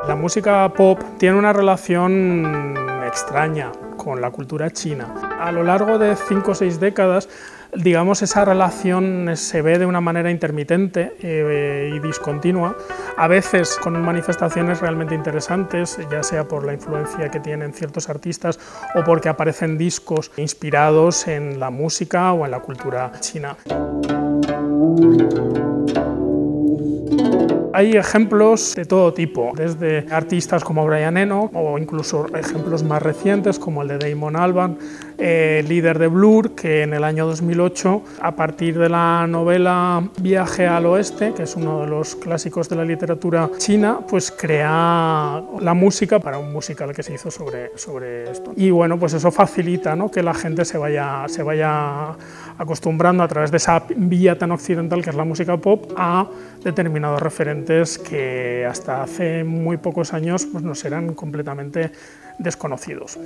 La música pop tiene una relación extraña con la cultura china. A lo largo de 5 o 6 décadas, digamos, esa relación se ve de una manera intermitente y discontinua, a veces con manifestaciones realmente interesantes, ya sea por la influencia que tienen ciertos artistas o porque aparecen discos inspirados en la música o en la cultura china. Hay ejemplos de todo tipo, desde artistas como Brian Eno o incluso ejemplos más recientes como el de Damon Albarn, líder de Blur, que en el año 2008, a partir de la novela Viaje al Oeste, que es uno de los clásicos de la literatura china, pues crea la música para un musical que se hizo sobre esto. Y bueno, pues eso facilita, ¿no?, que la gente se vaya acostumbrando a través de esa vía tan occidental que es la música pop a determinados referentes que hasta hace muy pocos años pues nos eran completamente desconocidos.